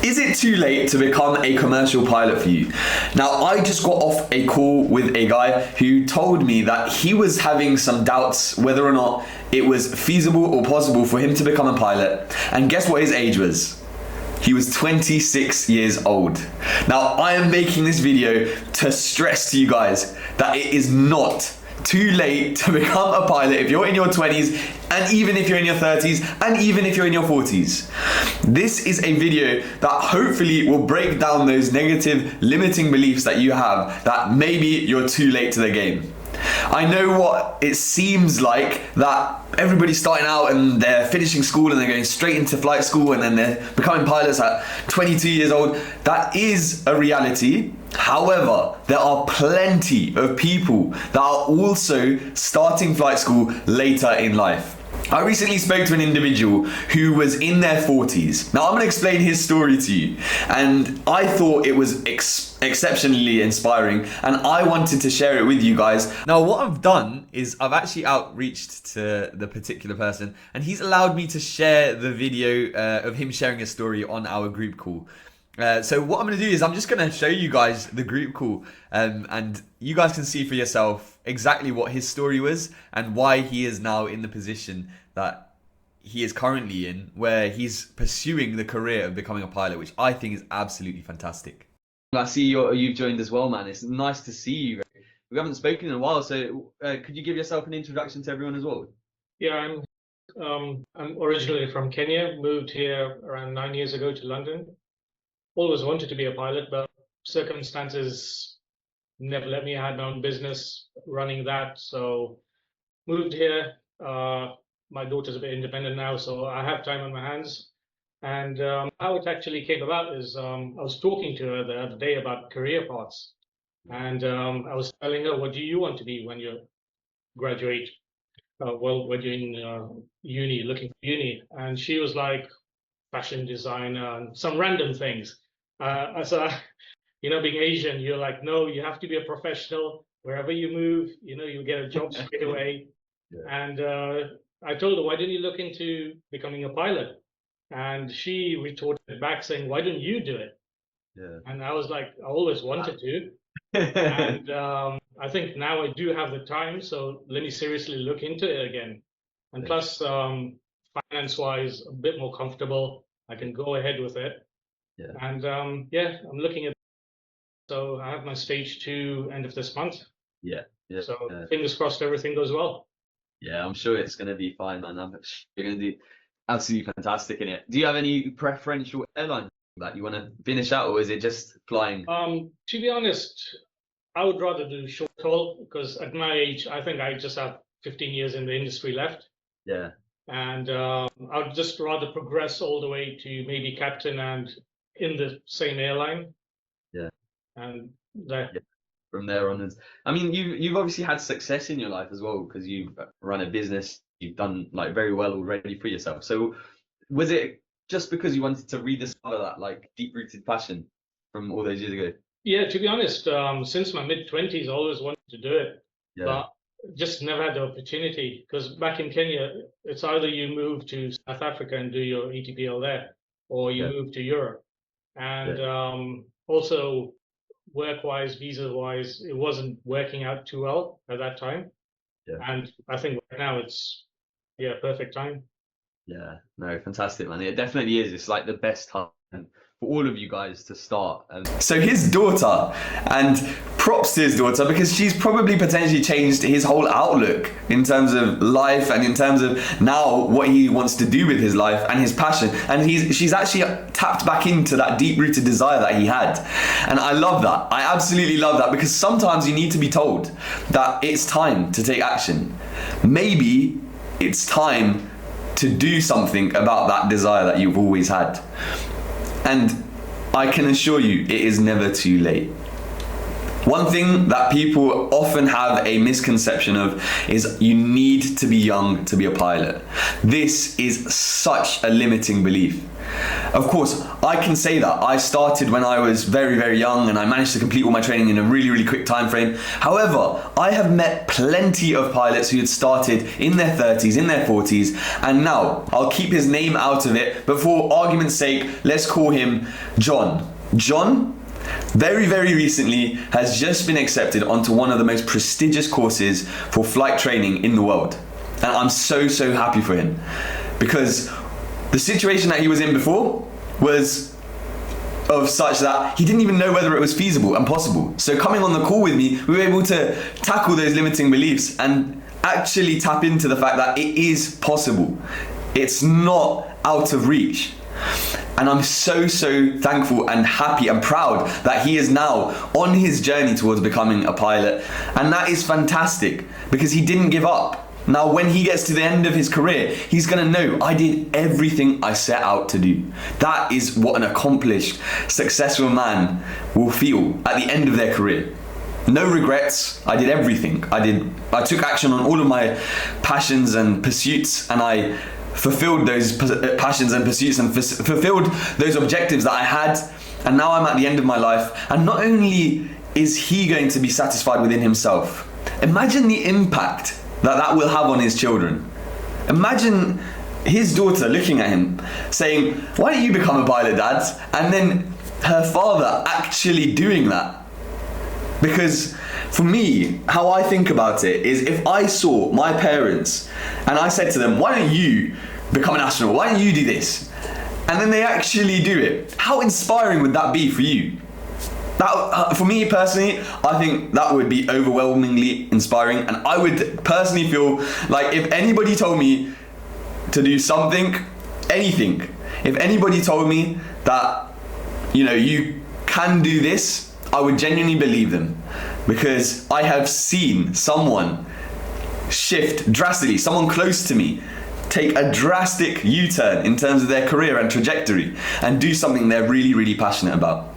Is it too late to become a commercial pilot for you? Now, I just got off a call with a guy who told me that he was having some doubts whether or not it was feasible or possible for him to become a pilot. And guess what his age was? He was 26 years old. Now, I am making this video to stress to you guys that it is not too late to become a pilot if you're in your 20s, and even if you're in your 30s, and even if you're in your 40s. This is a video that hopefully will break down those negative limiting beliefs that you have that maybe you're too late to the game. I know what it seems like, that everybody's starting out and they're finishing school and they're going straight into flight school and then they're becoming pilots at 22 years old. That is a reality. However, there are plenty of people that are also starting flight school later in life. I recently spoke to an individual who was in their 40s. Now I'm going to explain his story to you, and I thought it was exceptionally inspiring, and I wanted to share it with you guys. Now what I've done is I've actually outreached to the particular person, and he's allowed me to share the video of him sharing a story on our group call. So what I'm going to do is I'm just going to show you guys the group call, and you guys can see for yourself exactly what his story was and why he is now in the position that he is currently in, where he's pursuing the career of becoming a pilot, which I think is absolutely fantastic. I see you've joined as well, man. It's nice to see you. We haven't spoken in a while, so could you give yourself an introduction to everyone as well? Yeah, I'm originally from Kenya, moved here around 9 years ago to London. Always wanted to be a pilot, but circumstances never let me. I had my own business running that, so moved here. My daughter's a bit independent now, so I have time on my hands. And how it actually came about is I was talking to her the other day about career paths, and I was telling her, what do you want to be when you graduate? When you're in uni, looking for uni, and she was like, fashion designer and some random things. So, being Asian, you're like, no, you have to be a professional. Wherever you move, you get a job straight away. Yeah. And I told her, why didn't you look into becoming a pilot? And she retorted back saying, why don't you do it? Yeah. And I was like, I always wanted to. And I think now I do have the time, so let me seriously look into it again. And plus, finance-wise, a bit more comfortable. I can go ahead with it. Yeah. And I'm looking at. So I have my stage 2 end of this month. Yeah. So fingers crossed, everything goes well. Yeah, I'm sure it's going to be fine, man. You're going to do absolutely fantastic in it. Do you have any preferential airline that you want to finish out, or is it just flying? To be honest, I would rather do short haul, because at my age, I think I just have 15 years in the industry left. Yeah. And I'd just rather progress all the way to maybe captain and in the same airline. Yeah. And from there onwards. I mean, you've obviously had success in your life as well, because you've run a business. You've done like very well already for yourself. So was it just because you wanted to rediscover that like deep-rooted passion from all those years ago? Yeah, to be honest, since my mid-20s, I always wanted to do it. Yeah. But just never had the opportunity, because back in Kenya, it's either you move to South Africa and do your ETPL there, or you move to Europe. And also work-wise, visa-wise, it wasn't working out too well at that time. Yeah. And I think right now it's perfect time. Yeah, no, fantastic, man. It definitely is. It's like the best time for all of you guys to start. So his daughter, and props to his daughter, because she's probably potentially changed his whole outlook in terms of life and in terms of now what he wants to do with his life and his passion. And she's actually tapped back into that deep-rooted desire that he had. And I love that. I absolutely love that, because sometimes you need to be told that it's time to take action. Maybe it's time to do something about that desire that you've always had. And I can assure you, it is never too late. One thing that people often have a misconception of is you need to be young to be a pilot. This is such a limiting belief. Of course, I can say that I started when I was very, very young, and I managed to complete all my training in a really, really quick time frame. However, I have met plenty of pilots who had started in their 30s, in their 40s, and now I'll keep his name out of it, but for argument's sake, let's call him John. John, very, very recently, has just been accepted onto one of the most prestigious courses for flight training in the world. And I'm so, so happy for him, because the situation that he was in before was of such that he didn't even know whether it was feasible and possible. So coming on the call with me, we were able to tackle those limiting beliefs and actually tap into the fact that it is possible. It's not out of reach. And I'm so, so thankful and happy and proud that he is now on his journey towards becoming a pilot. And that is fantastic, because he didn't give up. Now, when he gets to the end of his career, he's gonna know, I did everything I set out to do. That is what an accomplished, successful man will feel at the end of their career. No regrets. I did everything. I took action on all of my passions and pursuits, and I fulfilled those passions and pursuits and fulfilled those objectives that I had. And now I'm at the end of my life. And not only is he going to be satisfied within himself, imagine the impact that will have on his children. Imagine his daughter looking at him saying, why don't you become a pilot, Dad? And then her father actually doing that. Because for me, how I think about it is, if I saw my parents and I said to them, why don't you become an astronaut? Why don't you do this? And then they actually do it. How inspiring would that be for you? That, for me personally, I think that would be overwhelmingly inspiring, and I would personally feel like if anybody told me to do something, anything, if anybody told me that, you know, you can do this, I would genuinely believe them, because I have seen someone shift drastically, someone close to me take a drastic U-turn in terms of their career and trajectory and do something they're really, really passionate about.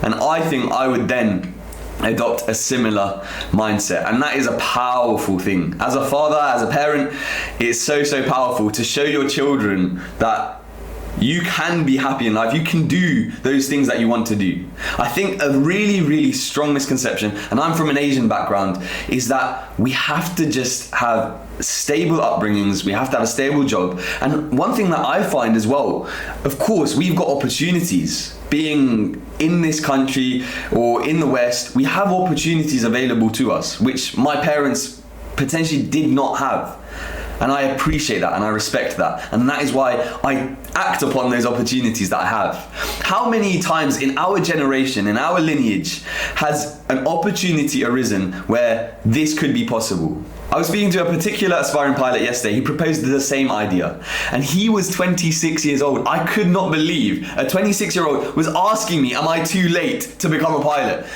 And I think I would then adopt a similar mindset, and that is a powerful thing. As a father, as a parent, it's so, so powerful to show your children that you can be happy in life, you can do those things that you want to do. I think a really, really strong misconception, and I'm from an Asian background, is that we have to just have stable upbringings, we have to have a stable job. And one thing that I find as well, of course, we've got opportunities. Being in this country or in the West, we have opportunities available to us, which my parents potentially did not have. And I appreciate that and I respect that. And that is why I act upon those opportunities that I have. How many times in our generation, in our lineage, has an opportunity arisen where this could be possible? I was speaking to a particular aspiring pilot yesterday. He proposed the same idea, and he was 26 years old. I could not believe a 26-year-old was asking me, am I too late to become a pilot?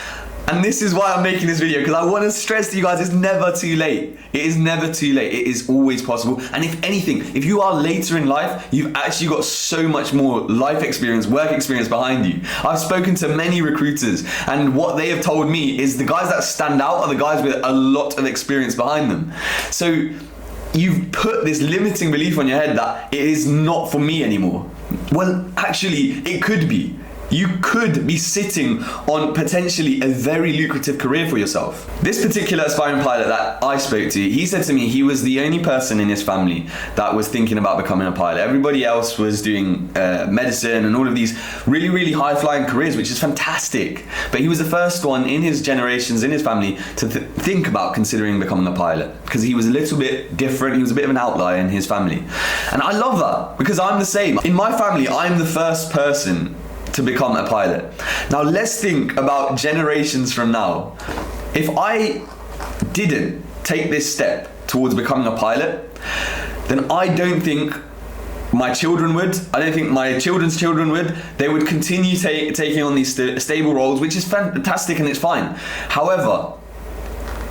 And this is why I'm making this video, because I want to stress to you guys, it's never too late. It is never too late. It is always possible. And if anything, if you are later in life, you've actually got so much more life experience, work experience behind you. I've spoken to many recruiters, and what they have told me is the guys that stand out are the guys with a lot of experience behind them. So you've put this limiting belief on your head that it is not for me anymore. Well, actually, it could be. You could be sitting on potentially a very lucrative career for yourself. This particular aspiring pilot that I spoke to, he said to me he was the only person in his family that was thinking about becoming a pilot. Everybody else was doing medicine and all of these really, really high-flying careers, which is fantastic. But he was the first one in his generations, in his family, to think about considering becoming a pilot, because he was a little bit different. He was a bit of an outlier in his family. And I love that, because I'm the same. In my family, I'm the first person to become a pilot. Now let's think about generations from now. If I didn't take this step towards becoming a pilot, then I don't think my children would. I don't think my children's children would. They would continue taking on these stable roles, which is fantastic and it's fine. However,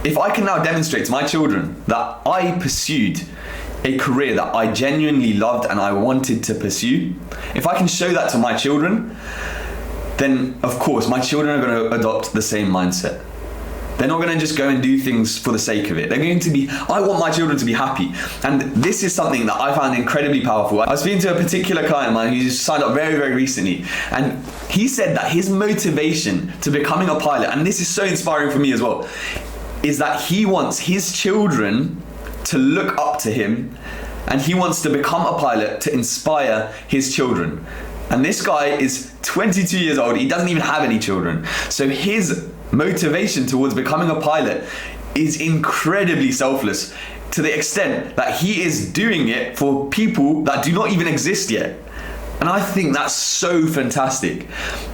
if I can now demonstrate to my children that I pursued a career that I genuinely loved and I wanted to pursue, if I can show that to my children, then of course my children are going to adopt the same mindset. They're not going to just go and do things for the sake of it. They're going to be, I want my children to be happy. And this is something that I found incredibly powerful. I was speaking to a particular client of mine who just signed up very, very recently. And he said that his motivation to becoming a pilot, and this is so inspiring for me as well, is that he wants his children to look up to him, and he wants to become a pilot to inspire his children. And this guy is 22 years old. He doesn't even have any children. So his motivation towards becoming a pilot is incredibly selfless, to the extent that he is doing it for people that do not even exist yet. And I think that's so fantastic,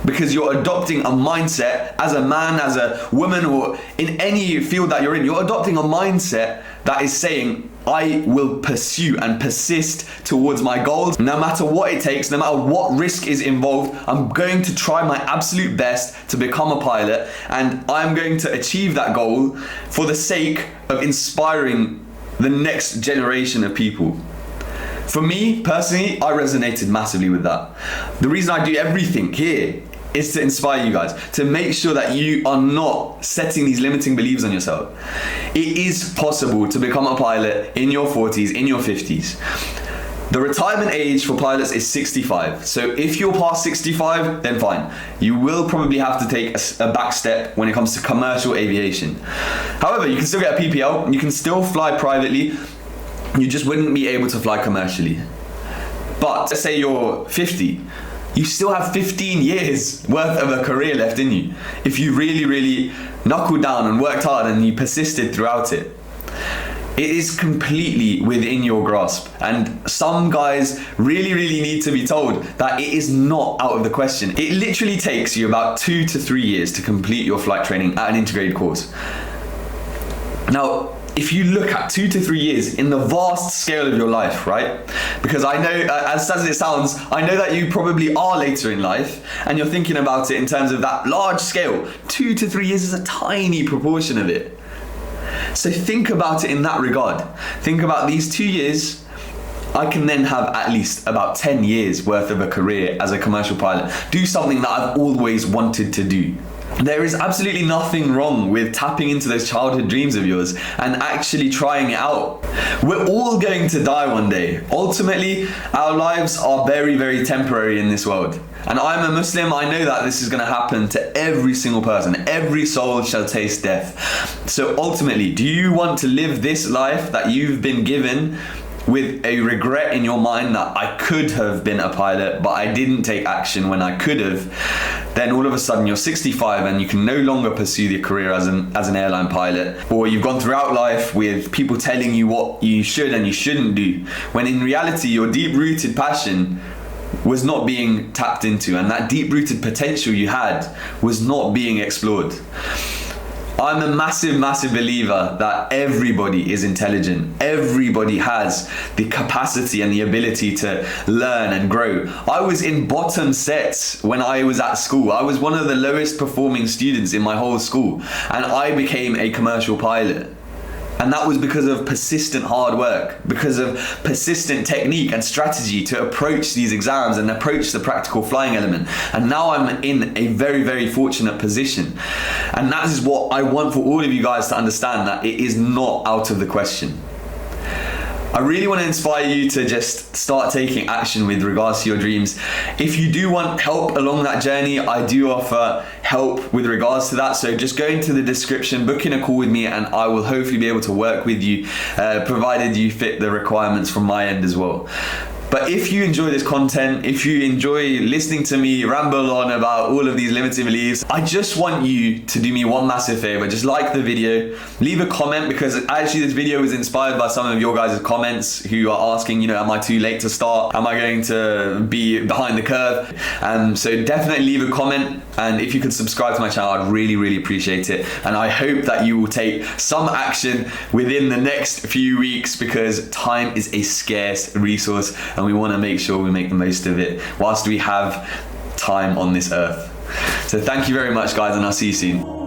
because you're adopting a mindset as a man, as a woman, or in any field that you're in. You're adopting a mindset that is saying, I will pursue and persist towards my goals, no matter what it takes, no matter what risk is involved. I'm going to try my absolute best to become a pilot, and I'm going to achieve that goal for the sake of inspiring the next generation of people. For me, personally, I resonated massively with that. The reason I do everything here is to inspire you guys, to make sure that you are not setting these limiting beliefs on yourself. It is possible to become a pilot in your 40s, in your 50s. The retirement age for pilots is 65. So if you're past 65, then fine. You will probably have to take a back step when it comes to commercial aviation. However, you can still get a PPL, you can still fly privately, you just wouldn't be able to fly commercially. But let's say you're 50, you still have 15 years worth of a career left in you, if you really, really knuckled down and worked hard and you persisted throughout it. It is completely within your grasp, and some guys really, really need to be told that it is not out of the question. It literally takes you about 2 to 3 years to complete your flight training at an integrated course. Now, if you look at 2 to 3 years in the vast scale of your life, right? Because I know, as sad as it sounds, I know that you probably are later in life and you're thinking about it in terms of that large scale. 2 to 3 years is a tiny proportion of it. So think about it in that regard. Think about these 2 years. I can then have at least about 10 years worth of a career as a commercial pilot. Do something that I've always wanted to do. There is absolutely nothing wrong with tapping into those childhood dreams of yours and actually trying it out. We're all going to die one day. Ultimately, our lives are very, very temporary in this world. And I'm a Muslim, I know that this is going to happen to every single person. Every soul shall taste death. So ultimately, do you want to live this life that you've been given with a regret in your mind that I could have been a pilot, but I didn't take action when I could have? Then all of a sudden you're 65 and you can no longer pursue the career as an airline pilot. Or you've gone throughout life with people telling you what you should and you shouldn't do, when in reality your deep-rooted passion was not being tapped into, and that deep-rooted potential you had was not being explored. I'm a massive, massive believer that everybody is intelligent. Everybody has the capacity and the ability to learn and grow. I was in bottom sets when I was at school. I was one of the lowest performing students in my whole school, and I became a commercial pilot. And that was because of persistent hard work, because of persistent technique and strategy to approach these exams and approach the practical flying element. And now I'm in a very, very fortunate position. And that is what I want for all of you guys to understand, that it is not out of the question. I really want to inspire you to just start taking action with regards to your dreams. If you do want help along that journey, I do offer help with regards to that. So just go into the description, book in a call with me, and I will hopefully be able to work with you, provided you fit the requirements from my end as well. But if you enjoy this content, if you enjoy listening to me ramble on about all of these limiting beliefs, I just want you to do me one massive favor. Just like the video, leave a comment, because actually this video was inspired by some of your guys' comments who are asking, am I too late to start? Am I going to be behind the curve? So definitely leave a comment, and if you could subscribe to my channel, I'd really, really appreciate it. And I hope that you will take some action within the next few weeks, because time is a scarce resource, and we want to make sure we make the most of it whilst we have time on this earth. So thank you very much, guys, and I'll see you soon.